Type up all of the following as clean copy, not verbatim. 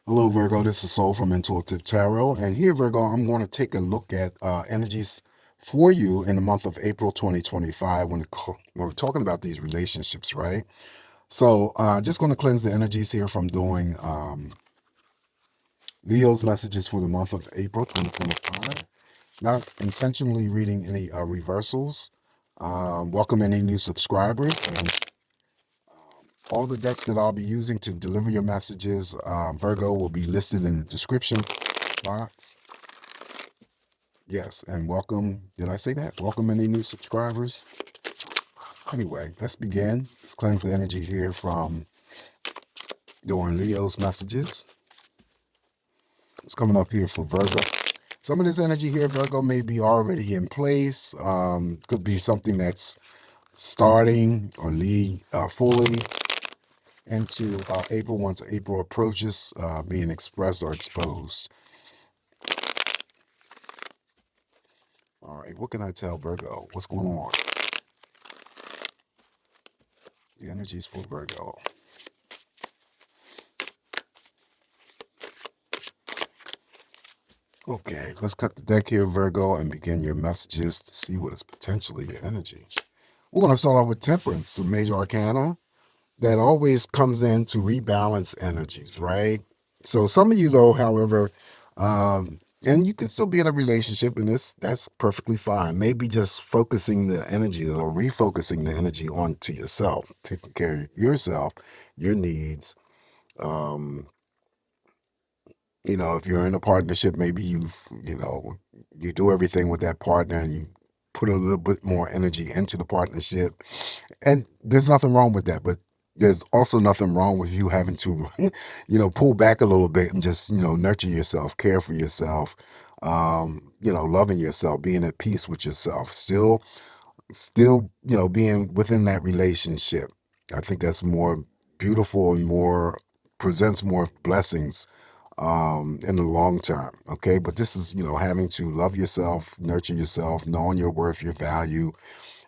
Hello, Virgo. This is Soul from Intuitive Tarot. And here, Virgo, I'm going to take a look at energies for you in the month of April 2025 when we're talking about these relationships, right? So, just going to cleanse the energies here from doing Leo's messages for the month of April 2025. Not intentionally reading any reversals. Welcome any new subscribers. And all the decks that I'll be using to deliver your messages, Virgo, will be listed in the description box. Yes, and welcome. Did I say that? Welcome any new subscribers. Anyway, let's begin. Let's cleanse the energy here from doing Leo's messages. It's coming up here for Virgo. Some of this energy here, Virgo, may be already in place. Could be something that's starting or lead fully into April once April approaches, being expressed or exposed. All right, what can I tell Virgo? What's going on? The energy is for Virgo. Okay, let's cut the deck here, Virgo, and begin your messages to see what is potentially the energy. We're going to start off with Temperance, the major arcana that always comes in to rebalance energies, right? So some of you, though, however, and you can still be in a relationship, and that's perfectly fine. Maybe just focusing the energy or refocusing the energy onto yourself, taking care of yourself, your needs. Um, if you're in a partnership, maybe you do everything with that partner and you put a little bit more energy into the partnership. And there's nothing wrong with that, but there's also nothing wrong with you having to, pull back a little bit and just, nurture yourself, care for yourself, loving yourself, being at peace with yourself, still, being within that relationship. I think that's more beautiful and more presents more blessings in the long term. Okay. But this is, having to love yourself, nurture yourself, knowing your worth, your value,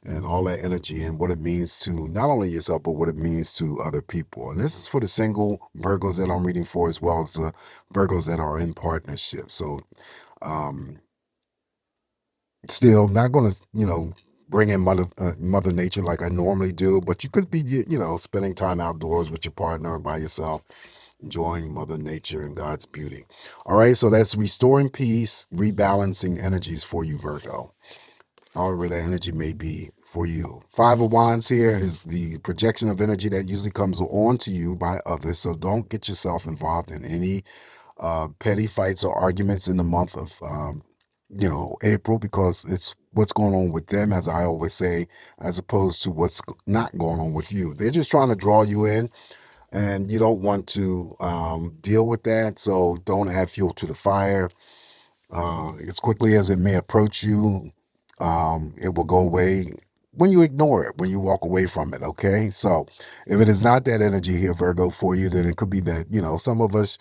and all that energy and what it means to not only yourself, but what it means to other people. And this is for the single Virgos that I'm reading for, as well as the Virgos that are in partnership. So, um, still not going to, bring in mother nature like I normally do, but you could be, spending time outdoors with your partner or by yourself, enjoying Mother Nature and God's beauty. All right, so that's restoring peace, rebalancing energies for you, Virgo. However, that energy may be for you. Five of Wands here is the projection of energy that usually comes on to you by others. So don't get yourself involved in any petty fights or arguments in the month of, April, because it's what's going on with them, as I always say, as opposed to what's not going on with you. They're just trying to draw you in and you don't want to deal with that. So don't add fuel to the fire. As quickly as it may approach you, it will go away when you ignore it, when you walk away from it. Okay. So if it is not that energy here, Virgo, for you, then it could be that, some of us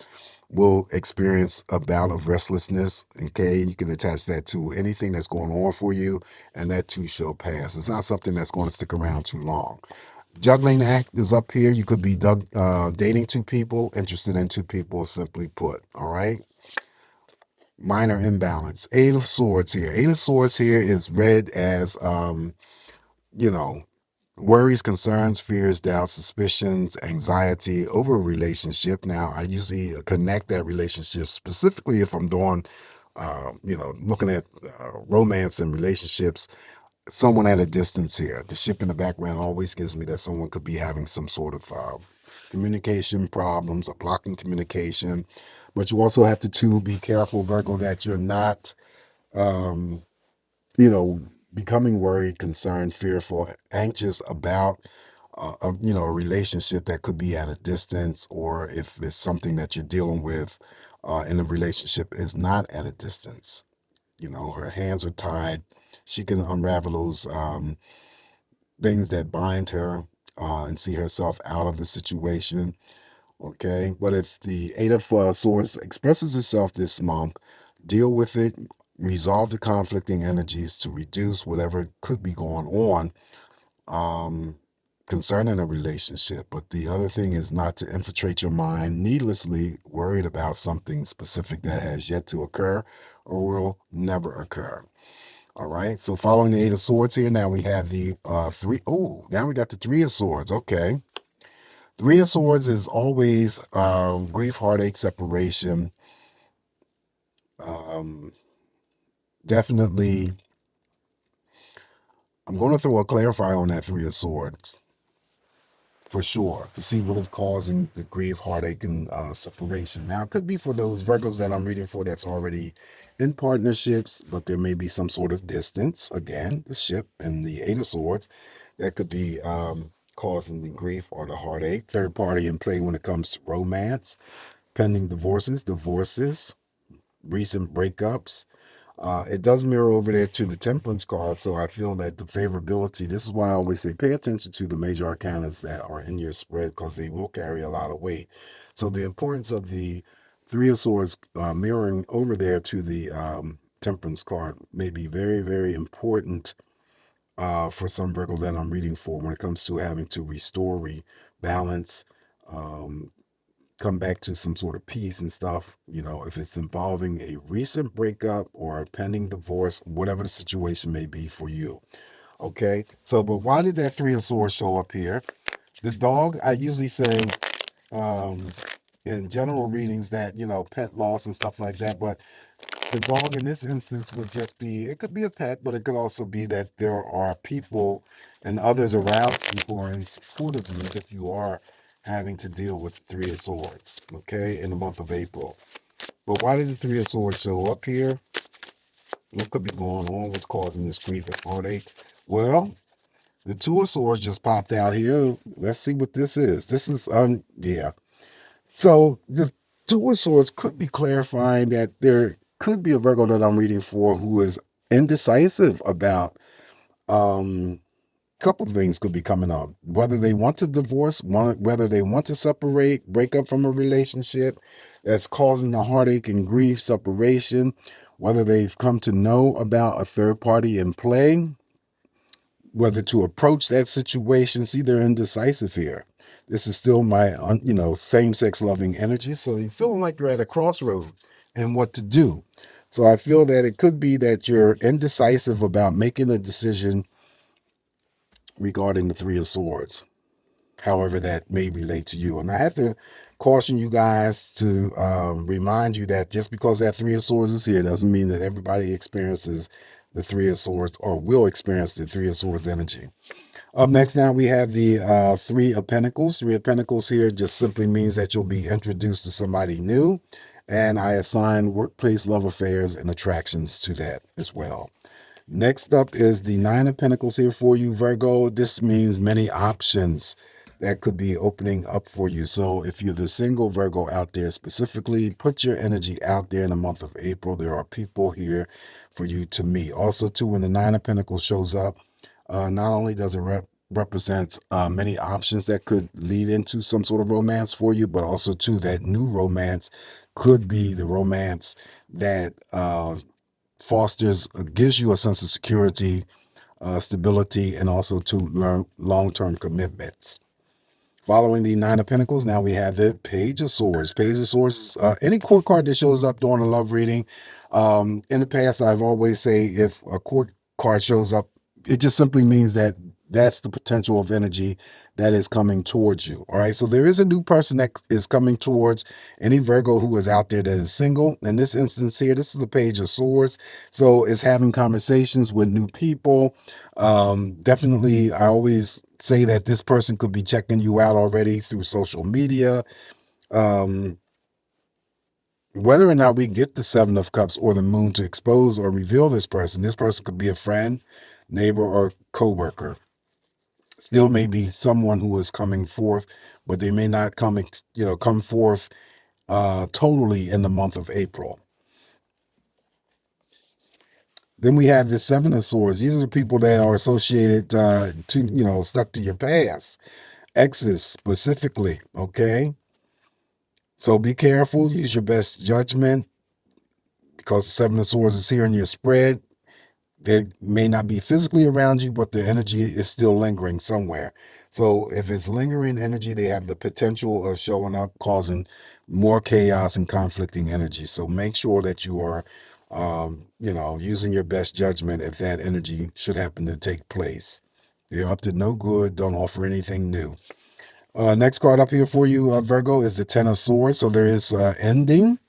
will experience a bout of restlessness. Okay. You can attach that to anything that's going on for you, and that too shall pass. It's not something that's going to stick around too long. Juggling act is up here. You could be dating two people, interested in two people, simply put. All right. Minor imbalance. Eight of Swords here. Eight of Swords here is read as, you know, worries, concerns, fears, doubts, suspicions, anxiety over a relationship. Now, I usually connect that relationship specifically if I'm doing, looking at romance and relationships, someone at a distance here. The ship in the background always gives me that someone could be having some sort of communication problems or blocking communication. But you also have to, too, be careful, Virgo, that you're not, um, you know, becoming worried, concerned, fearful, anxious about, a relationship that could be at a distance, or if there's something that you're dealing with in a relationship is not at a distance. Her hands are tied. She can unravel those things that bind her and see herself out of the situation. Okay. But if the Eight of Swords expresses itself this month, deal with it, resolve the conflicting energies to reduce whatever could be going on. Um, concerning a relationship. But the other thing is not to infiltrate your mind needlessly worried about something specific that has yet to occur or will never occur. All right. So following the Eight of Swords here, now we have the three. Oh, now we got the Three of Swords. Okay. Three of Swords is always grief, heartache, separation. Um, Definitely, I'm going to throw a clarifier on that Three of Swords for sure to see what is causing the grief, heartache, and separation. Now, it could be for those Virgos that I'm reading for that's already in partnerships, but there may be some sort of distance. Again, the ship and the Eight of Swords that could be causing the grief or the heartache. Third party in play when it comes to romance, pending divorces, recent breakups. It does mirror over there to the Temperance card, so I feel that the favorability, this is why I always say pay attention to the major arcanas that are in your spread because they will carry a lot of weight. So the importance of the Three of Swords mirroring over there to the Temperance card may be very, very important for some Virgo that I'm reading for when it comes to having to restore, rebalance, um, come back to some sort of peace and stuff, if it's involving a recent breakup or a pending divorce, whatever the situation may be for you. Okay. So, but why did that Three of Swords show up here? The dog, I usually say um, in general readings that, pet loss and stuff like that. But the dog in this instance would just be, it could be a pet, but it could also be that there are people and others around you who are in support of you if you are having to deal with the Three of Swords, okay, in the month of April. But why does the Three of Swords show up here? What could be going on? What's causing this grief and heartache? Well, the Two of Swords just popped out here. Let's see what this is. This is, yeah. So the Two of Swords could be clarifying that there could be a Virgo that I'm reading for who is indecisive about couple of things could be coming up. Whether they want to divorce, whether they want to separate, break up from a relationship that's causing the heartache and grief, separation, whether they've come to know about a third party in play, whether to approach that situation. See, they're indecisive here. This is still my, same-sex loving energy. So you're feeling like you're at a crossroads and what to do. So I feel that it could be that you're indecisive about making a decision regarding the Three of Swords, however that may relate to you. And I have to caution you guys to remind you that just because that Three of Swords is here doesn't mean that everybody experiences the Three of Swords or will experience the Three of Swords energy. Up next now we have the Three of Pentacles. Three of Pentacles here just simply means that you'll be introduced to somebody new. And I assign workplace love affairs and attractions to that as well. Next up is the Nine of Pentacles here for you, Virgo. This means many options that could be opening up for you. So if you're the single Virgo out there specifically, put your energy out there in the month of April. There are people here for you to meet. Also, too, when the Nine of Pentacles shows up, not only does it represent many options that could lead into some sort of romance for you, but also, too, that new romance could be the romance that fosters, gives you a sense of security, stability, and also to learn long-term commitments. Following the Nine of Pentacles, now we have the Page of Swords. Page of Swords, any court card that shows up during a love reading. In the past, I've always say if a court card shows up, it just simply means that that's the potential of energy that is coming towards you. All right. So there is a new person that is coming towards any Virgo who is out there that is single. In this instance here, this is the Page of Swords. So it's having conversations with new people. Definitely, I always say that this person could be checking you out already through social media. Whether or not we get the Seven of Cups or the Moon to expose or reveal this person could be a friend, neighbor, or coworker. Still may be someone who is coming forth, but they may not come forth totally in the month of April. Then we have the Seven of Swords. These are the people that are associated stuck to your past, exes specifically. Okay, so be careful. Use your best judgment because the Seven of Swords is here in your spread. They may not be physically around you, but the energy is still lingering somewhere. So if it's lingering energy, they have the potential of showing up, causing more chaos and conflicting energy. So make sure that you are, using your best judgment if that energy should happen to take place. They're up to no good. Don't offer anything new. Next card up here for you, Virgo, is the Ten of Swords. So there is ending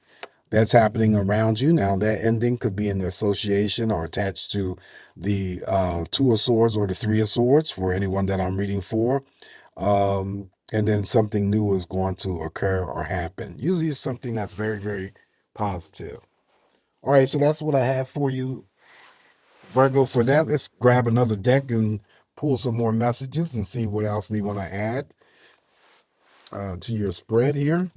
that's happening around you. Now, that ending could be in the association or attached to the Two of Swords or the Three of Swords for anyone that I'm reading for. And then something new is going to occur or happen. Usually it's something that's very, very positive. All right, so that's what I have for you, Virgo. For that, let's grab another deck and pull some more messages and see what else they want to add to your spread here.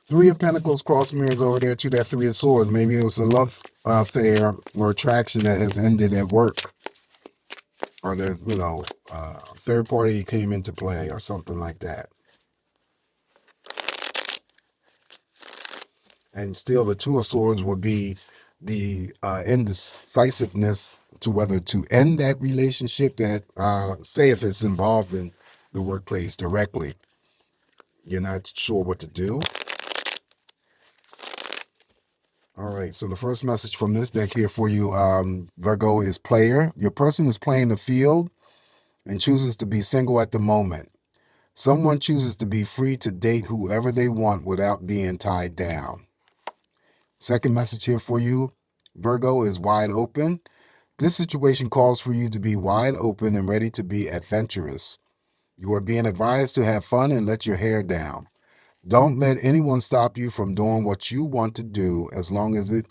Three of Pentacles cross mirrors over there to that Three of Swords. Maybe it was a love affair or attraction that has ended at work. Or there's, third party came into play or something like that. And still the Two of Swords would be the indecisiveness to whether to end that relationship that, say if it's involved in the workplace directly, you're not sure what to do. All right, so the first message from this deck here for you, Virgo, is player. Your person is playing the field and chooses to be single at the moment. Someone chooses to be free to date whoever they want without being tied down. Second message here for you, Virgo, is wide open. This situation calls for you to be wide open and ready to be adventurous. You are being advised to have fun and let your hair down. Don't let anyone stop you from doing what you want to do as long as it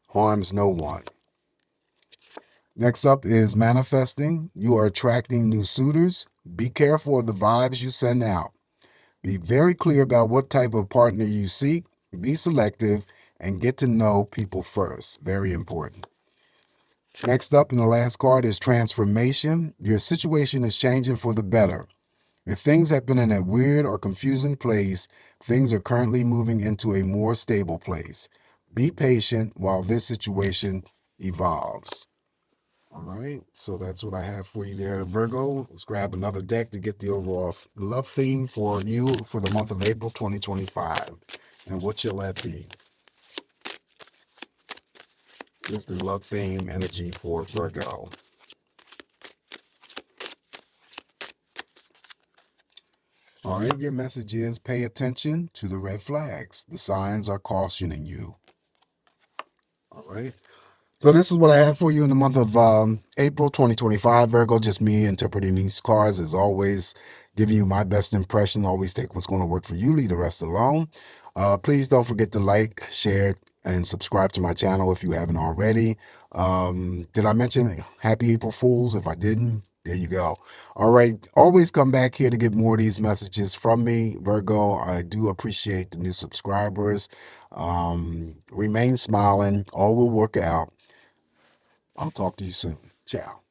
harms no one. Next up is manifesting. You are attracting new suitors. Be careful of the vibes you send out. Be very clear about what type of partner you seek. Be selective and get to know people first. Very important. Next up, in the last card, is transformation. Your situation is changing for the better. If things have been in a weird or confusing place, things are currently moving into a more stable place. Be patient while this situation evolves. All right, so that's what I have for you there, Virgo. Let's grab another deck to get the overall love theme for you for the month of April 2025. And what shall that be? This is the love theme energy for Virgo. All right, your message is pay attention to the red flags. The signs are cautioning you. All right. So this is what I have for you in the month of April 2025, Virgo. Just me interpreting these cards as always, giving you my best impression. Always take what's going to work for you, leave the rest alone. Please don't forget to like, share, and subscribe to my channel if you haven't already. Did I mention Happy April Fools? If I didn't, there you go. All right. Always come back here to get more of these messages from me, Virgo. I do appreciate the new subscribers. Remain smiling. All will work out. I'll talk to you soon. Ciao.